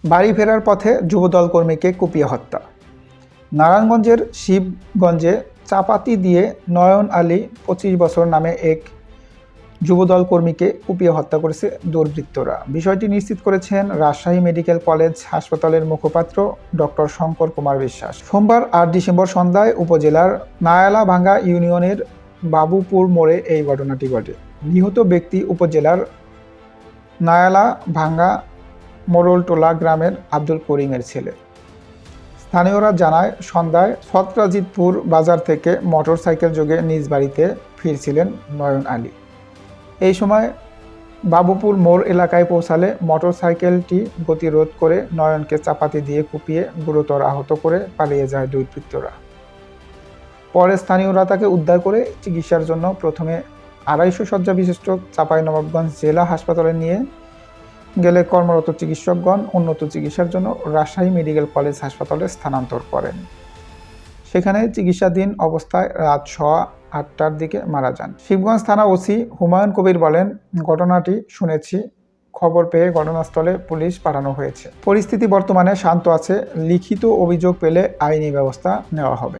বাড়ি ফেরার পথে যুবদল কর্মীকে কুপিয়ে হত্যা। নারায়ণগঞ্জের শিবগঞ্জে চাপাতি দিয়ে নয়ন আলী 25 বছর নামে এক যুবদল কর্মীকে কুপিয়ে হত্যা করেছে দুর্বৃত্তরা। বিষয়টি নিশ্চিত করেছেন রাজশাহী মেডিকেল কলেজ হাসপাতালের মুখপাত্র ডক্টর শঙ্কর কুমার বিশ্বাস। সোমবার 8 ডিসেম্বর সন্ধ্যায় উপজেলার নায়ালা ভাঙ্গা ইউনিয়নের বাবুপুর মোড়ে এই ঘটনাটি ঘটে। নিহত ব্যক্তি উপজেলার নায়ালা ভাঙ্গা মোড়লটোলা গ্রামের আব্দুল করিমের ছেলে। স্থানীয়রা জানায়, সন্ধ্যায় সৎরাজিতপুর বাজার থেকে মোটরসাইকেল যোগে নিজ বাড়িতে ফিরছিলেন নয়ন আলী। এই সময় বাবুপুর মোড় এলাকায় পৌঁছালে মোটরসাইকেলটি গতিরোধ করে নয়নকে চাপাতি দিয়ে কুপিয়ে গুরুতর আহত করে পালিয়ে যায় দুর্বৃত্তরা। পরে স্থানীয়রা তাকে উদ্ধার করে চিকিৎসার জন্য প্রথমে 250 শয্যা বিশিষ্ট চাঁপাইনবাবগঞ্জ জেলা হাসপাতালে নিয়ে গেলে কর্মরত চিকিৎসকগণ উন্নত চিকিৎসার জন্য রাজশাহী মেডিকেল কলেজ হাসপাতালে স্থানান্তর করেন। সেখানে চিকিৎসাধীন অবস্থায় রাত 8টার দিকে মারা যান। শিবগঞ্জ থানা ওসি হুমায়ুন কবির বলেন, ঘটনাটি শুনেছি, খবর পেয়ে ঘটনাস্থলে পুলিশ পাঠানো হয়েছে। পরিস্থিতি বর্তমানে শান্ত আছে। লিখিত অভিযোগ পেলে আইনি ব্যবস্থা নেওয়া হবে।